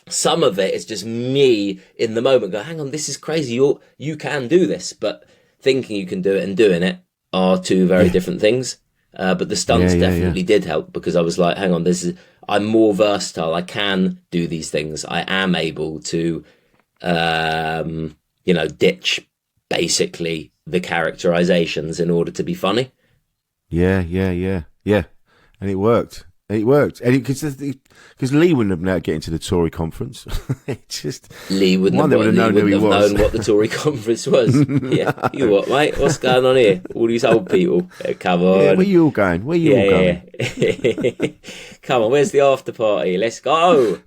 Some of it is just me in the moment going, hang on, this is crazy. You can do this. But thinking you can do it and doing it are two very different things. But the stunts definitely did help because I was like, hang on, I'm more versatile. I can do these things. I am able to, ditch basically the characterizations in order to be funny. Yeah. And it worked. Because Lee wouldn't have been able to get into the Tory conference. Lee wouldn't have known what the Tory conference was. Yeah, you what, mate? What's going on here? All these old people. Come on. Yeah, where you all going? Yeah. Come on, where's the after party? Let's go.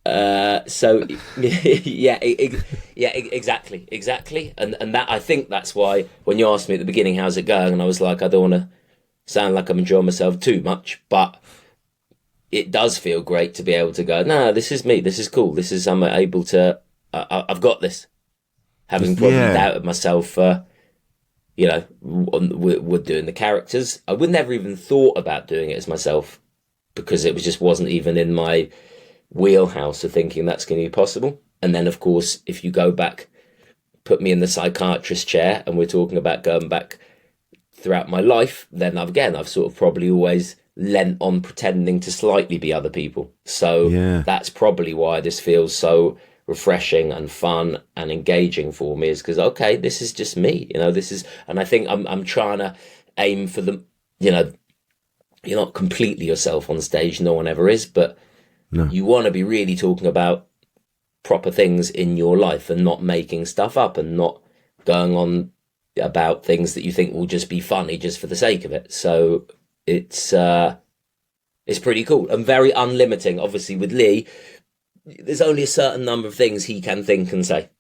Exactly. And that, I think that's why when you asked me at the beginning, how's it going? And I was like, I don't want to sound like I'm enjoying myself too much, but it does feel great to be able to go, no, this is me. This is cool. I'm able to, I've got this. Having probably doubted myself, we're doing the characters. I would never even thought about doing it as myself because it just wasn't even in my wheelhouse of thinking that's going to be possible. And then, of course, if you go back, put me in the psychiatrist chair and we're talking about going back throughout my life, then I've sort of probably always lent on pretending to slightly be other people. So that's probably why this feels so refreshing and fun and engaging for me, is because, okay, this is just me, and I think I'm trying to aim for the, you're not completely yourself on stage. No one ever is, but No. You want to be really talking about proper things in your life and not making stuff up and not going on about things that you think will just be funny just for the sake of it. So it's pretty cool and very unlimiting. Obviously, with Lee, there's only a certain number of things he can think and say,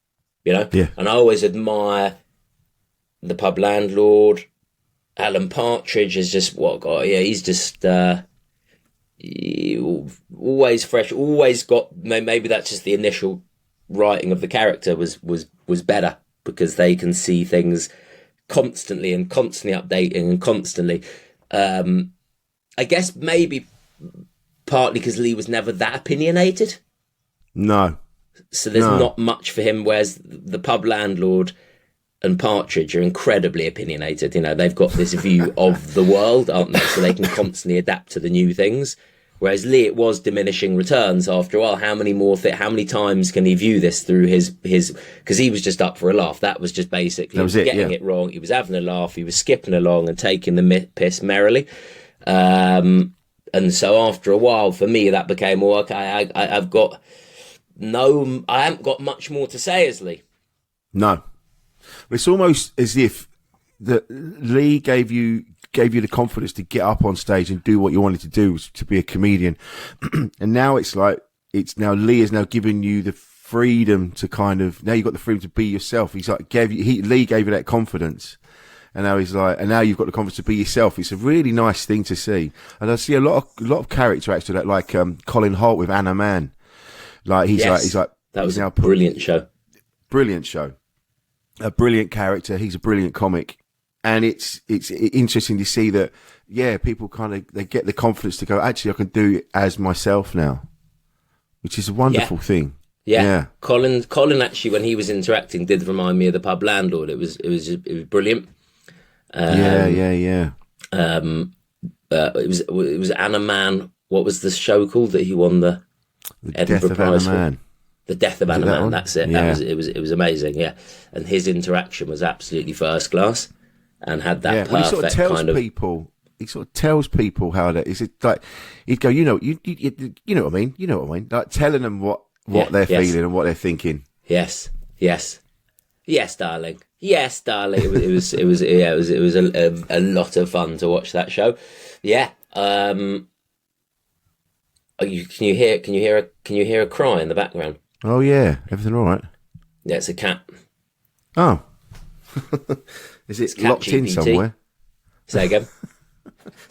you know? Yeah. And I always admire the pub landlord. Alan Partridge is just he's just always fresh, always got, maybe that's just the initial writing of the character was better because they can see things constantly and constantly updating and constantly. I guess maybe partly because Lee was never that opinionated. No. So there's not much for him, whereas the pub landlord and Partridge are incredibly opinionated. You know, they've got this view of the world, aren't they? So they can constantly adapt to the new things. Whereas Lee, it was diminishing returns after a while. How many times can he view this through his, because he was just up for a laugh. That was just basically getting it wrong. He was having a laugh. He was skipping along and taking the piss merrily. And so after a while, for me, that became, well, okay, I haven't got much more to say as Lee. No. It's almost as if Lee gave you the confidence to get up on stage and do what you wanted to do, to be a comedian. And now it's like, Lee is now giving you the freedom to now you've got the freedom to be yourself. He's like, Lee gave you that confidence. And now he's like, and now you've got the confidence to be yourself. It's a really nice thing to see. And I see a lot of character actors that, like Colin Holt with Anna Mann. Like he's like that was a brilliant show. Brilliant show. A brilliant character. He's a brilliant comic. And it's interesting to see that, people they get the confidence to go, actually, I can do it as myself now, which is a wonderful thing. Yeah. Colin actually, when he was interacting, did remind me of the pub landlord. It was brilliant. It was Anna Mann. What was the show called that he won the Edinburgh Prize for? The Death of Anna Mann. That's it. Yeah. It was amazing. Yeah, and his interaction was absolutely first class, and had that perfect he sort of tells people. He sort of tells people how that is. It like he'd go, you know what I mean, like telling them what they're feeling and what they're thinking. Yes, darling. Yes, darling. It was a lot of fun to watch that show. Yeah. Can you hear a cry in the background? Oh yeah, everything all right? Yeah, it's a cat. Oh, is it locked in somewhere? Say again.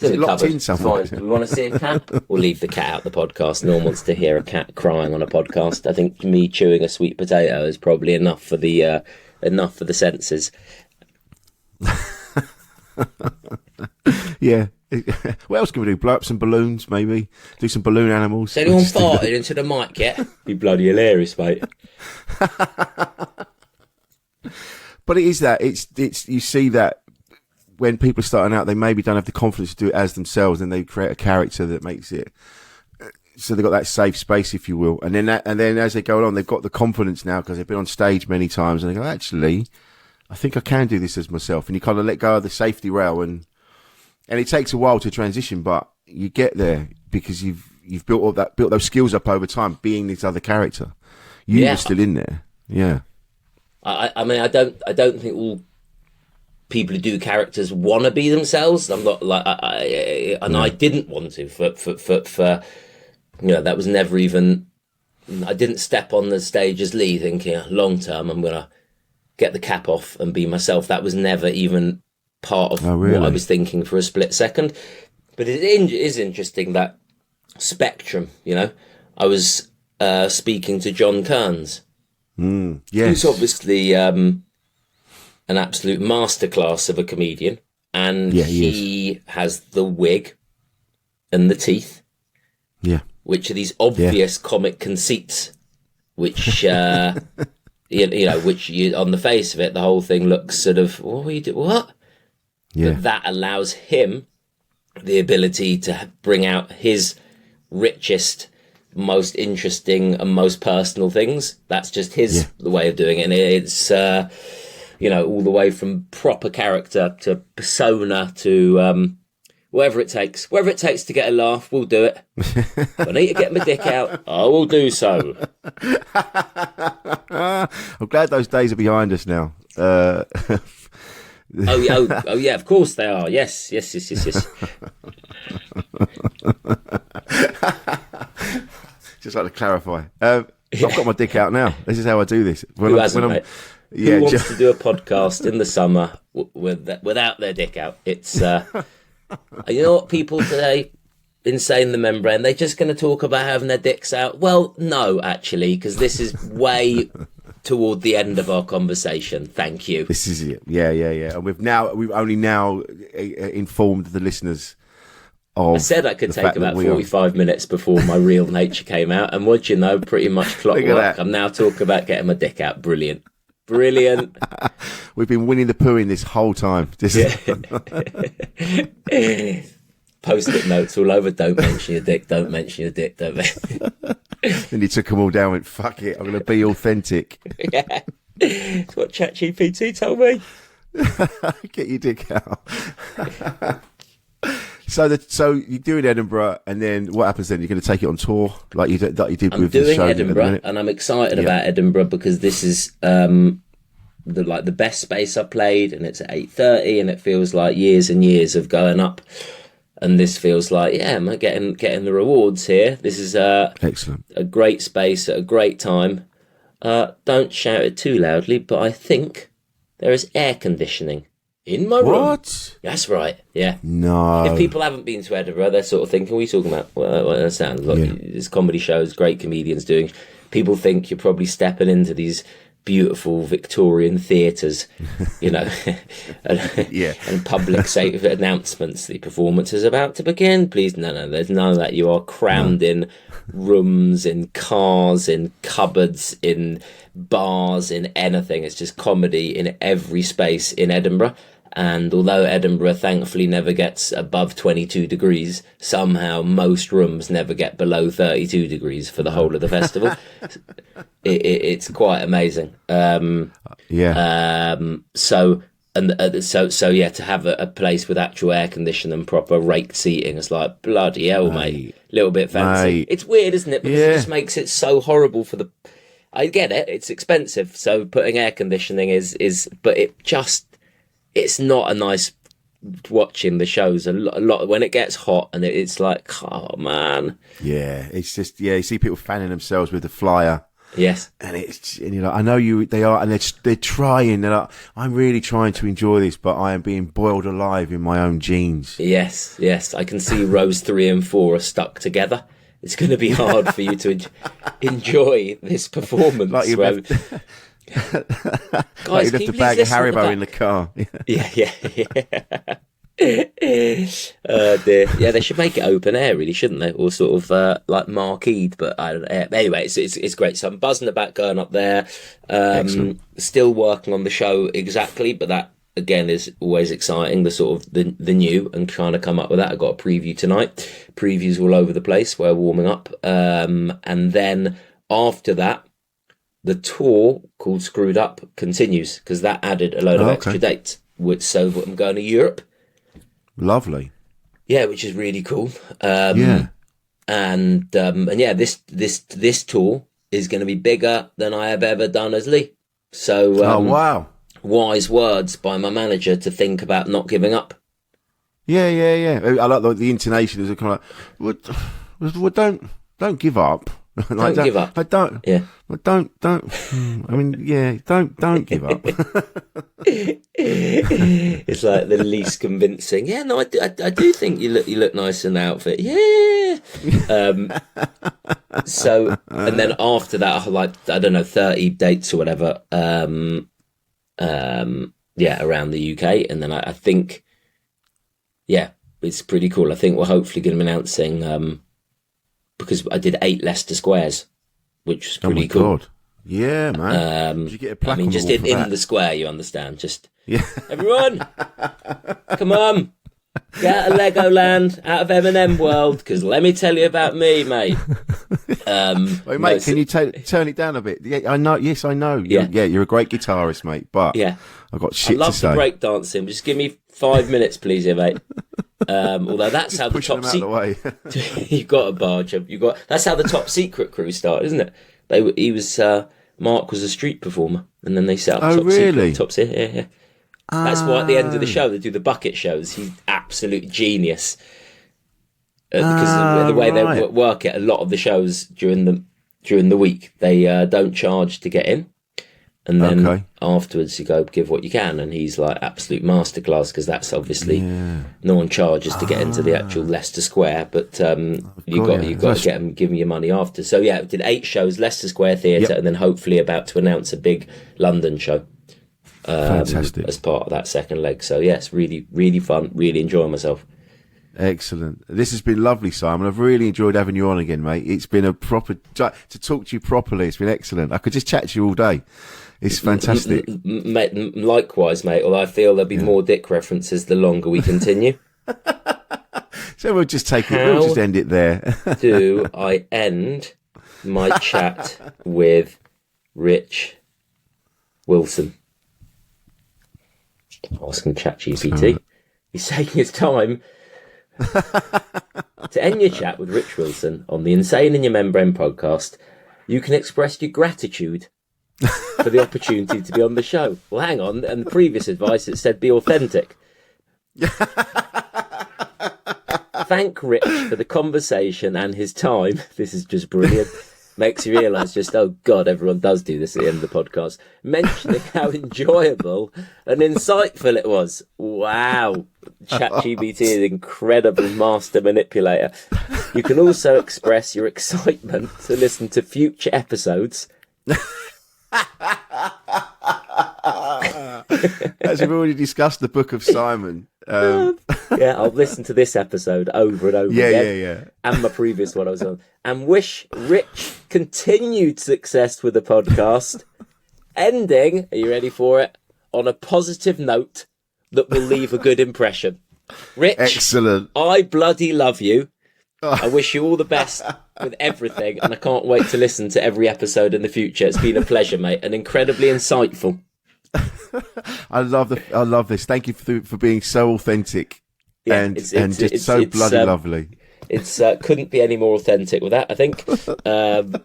Is it locked in somewhere? Do we want to see a cat? We'll leave the cat out the podcast. No one wants to hear a cat crying on a podcast. I think me chewing a sweet potato is probably enough for the senses. Yeah. What else can we do? Blow up some balloons, maybe. Do some balloon animals. Has anyone farted into the mic yet? Be bloody hilarious, mate. But it is that. It's you see that when people are starting out, they maybe don't have the confidence to do it as themselves, and they create a character that makes it. So they've got that safe space, if you will, and then as they go along, they've got the confidence now because they've been on stage many times, and they go, actually, I think I can do this as myself, and you kind of let go of the safety rail, and it takes a while to transition, but you get there because you've built those skills up over time, being this other character. You're still in there, yeah. I mean, I don't think all people who do characters want to be themselves. I'm not like I didn't want to for that was never even. I didn't step on the stage as Lee thinking long term I'm gonna get the cap off and be myself. That was never even part of what I was thinking for a split second. But it is interesting that spectrum. I was speaking to John Kearns. Yes. Who's obviously an absolute masterclass of a comedian, and he has the wig and the teeth, which are these obvious comic conceits, which which you, on the face of it, the whole thing looks sort of what? Yeah. But that allows him the ability to bring out his richest, most interesting and most personal things. That's just his the way of doing it, and it's all the way from proper character to persona to whatever it takes to get a laugh, we'll do it. If I need to get my dick out, I will do so. I'm glad those days are behind us now. Oh yeah, of course they are. Yes. Just like to clarify. I've got my dick out now. This is how I do this. Who hasn't, mate? Who wants to do a podcast in the summer without their dick out? It's you know what, people today, insane the membrane, they're just going to talk about having their dicks out. Well, no, actually, because this is way toward the end of our conversation. Thank you. This is it. Yeah. And we've only now informed the listeners. I said I could take about 45 minutes before my real nature came out, and what you know, pretty much clockwork. I'm now talking about getting my dick out. Brilliant. We've been winning the pooing this whole time. Post-it notes all over. Don't mention your dick. Don't mention your dick. Don't. Then he took them all down and went, fuck it, I'm going to be authentic. Yeah. That's what ChatGPT told me. Get your dick out. So you do in Edinburgh, and then what happens then? You're going to take it on tour like you did with the show? I'm doing Edinburgh, and I'm excited about Edinburgh because this is the best space I've played, and it's at 8:30, and it feels like years and years of going up. And this feels like, I'm getting the rewards here. This is excellent, a great space at a great time. Don't shout it too loudly, but I think there is air conditioning in my room. What? That's right. Yeah. No. If people haven't been to Edinburgh, they're sort of thinking, what are you talking about? Well, that sounds like there's comedy shows, great comedians doing. People think you're probably stepping into these beautiful Victorian theatres, you know, and public safe announcements. The performance is about to begin. Please, no, there's none of that. You are crammed in rooms, in cars, in cupboards, in bars, in anything. It's just comedy in every space in Edinburgh. And although Edinburgh thankfully never gets above 22 degrees, somehow most rooms never get below 32 degrees for the whole of the festival. It's quite amazing. So to have a place with actual air conditioning and proper raked seating, it's like, bloody hell, mate. Little bit fancy. Mate. It's weird, isn't it? Because it just makes it so horrible for the... I get it, it's expensive, so putting air conditioning is but it's not a nice watching the shows a lot when it gets hot, and it's like, oh man. Yeah, it's just, you see people fanning themselves with the flyer. Yes. And you're like, I know they are, and they're trying. They're like, I'm really trying to enjoy this, but I am being boiled alive in my own jeans. Yes. I can see rows 3 and 4 are stuck together. It's going to be hard for you to enjoy this performance. Like guys, you left a bag of Haribo in the car. Yeah. Oh dear. Yeah, they should make it open air, really, shouldn't they? Or sort of like marqueed, but I don't know. Anyway, it's great. So I'm buzzing about going up there. Still working on the show exactly, but that again is always exciting. The sort of the new, and trying to come up with that. I got a preview tonight. Previews all over the place. We're warming up, and then after that, the tour called Screwed Up continues, because that added a load of extra dates. So I'm going to Europe. Lovely. Yeah, which is really cool. And this tour is going to be bigger than I have ever done as Lee. So wow. Wise words by my manager to think about not giving up. Yeah. I like the intonation. Is kind of like, well, don't give up. Don't give up. I don't. Yeah. Well, don't. I mean, yeah. Don't give up. It's like the least convincing. Yeah, no, I do think you look nice in the outfit. Yeah. So, and then after that, like, I don't know, 30 dates or whatever. Around the UK, and then I think, it's pretty cool. I think we're hopefully going to be announcing. Because I did 8 Leicester Squares, which was pretty cool. God. Yeah, man. Did you get a plaque? I mean, just in the square, you understand. Just everyone, come on, get out of Legoland, out of M&M World, because let me tell you about me, mate. Wait, mate, can you turn it down a bit? Yeah, I know. Yes, I know. Yeah, you're a great guitarist, mate. But I've got shit to say. I love the break dancing. Just give me 5 minutes, please, mate. Although that's how the Pushing top them out of the way. you've got a barge. That's how the Top Secret crew started, isn't it? Mark was a street performer, and then they set up. Oh, Top really? Secret, Top Secret, yeah. That's why at the end of the show they do the bucket shows. He's absolute genius because the way they work it. A lot of the shows during the week they don't charge to get in, and then afterwards you go give what you can, and he's like absolute masterclass because that's obviously no one charges to get into the actual Leicester Square, but you got to get them giving you money after. So yeah, did 8 shows, Leicester Square Theatre, and then hopefully about to announce a big London show. Fantastic. As part of that second leg. So yes, really, really fun, really enjoying myself. Excellent. This has been lovely, Simon. I've really enjoyed having you on again, mate. It's been a proper to talk to you properly. It's been excellent. I could just chat to you all day. It's fantastic. Likewise, mate. Although I feel there'll be more dick references the longer we continue. So we'll just we'll just end it there. Do I end my chat with Rich Wilson? Asking ChatGPT. He's taking his time to end your chat with Rich Wilson on the Insane in Your Membrane podcast. You can express your gratitude for the opportunity to be on the show. Well, hang on. And the previous advice, it said be authentic. Thank Rich for the conversation and his time. This is just brilliant. Makes you realise just, oh God, everyone does do this at the end of the podcast. Mentioning how enjoyable and insightful it was. Wow. ChatGPT is an incredible master manipulator. You can also express your excitement to listen to future episodes. As we've already discussed the Book of Simon. Yeah, I'll listen to this episode over and over again. And my previous one I was on. And wish Rich continued success with the podcast. Ending, are you ready for it? On a positive note that will leave a good impression. Rich, excellent. I bloody love you. I wish you all the best with everything, and I can't wait to listen to every episode in the future. It's been a pleasure, mate, and incredibly insightful. I love this. Thank you for being so authentic and just so bloody lovely. It's couldn't be any more authentic with that, I think.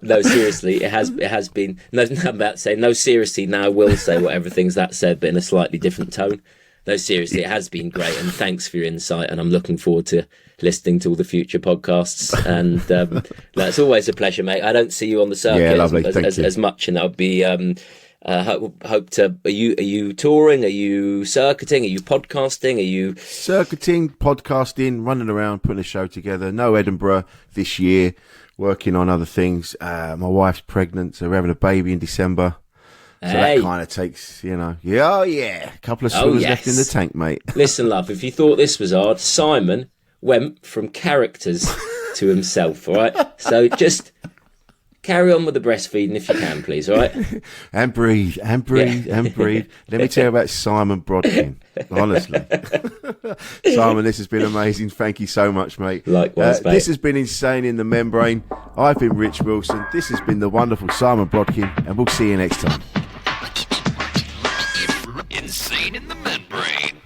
No, seriously, it has been. No, I'm about to say no. Seriously, now I will say what everything's that said, but in a slightly different tone. No, seriously, it has been great, and thanks for your insight. And I'm looking forward to listening to all the future podcasts. And it's always a pleasure, mate. I don't see you on the circuit as much, and I'll be. Hope to. Are you touring? Are you circuiting? Are you podcasting? Are you circuiting, podcasting, running around, putting a show together? No Edinburgh this year. Working on other things. My wife's pregnant, so we're having a baby in December. So that kind of takes, a couple of swimmers left in the tank, mate. Listen, love, if you thought this was hard, Simon went from characters to himself, all right? So just carry on with the breastfeeding if you can, please, all right? And breathe. Let me tell you about Simon Brodkin, honestly. Simon, this has been amazing. Thank you so much, mate. Likewise, mate. This has been Insane in the Membrane. I've been Rich Wilson. This has been the wonderful Simon Brodkin, and we'll see you next time. Insane in the Membrane.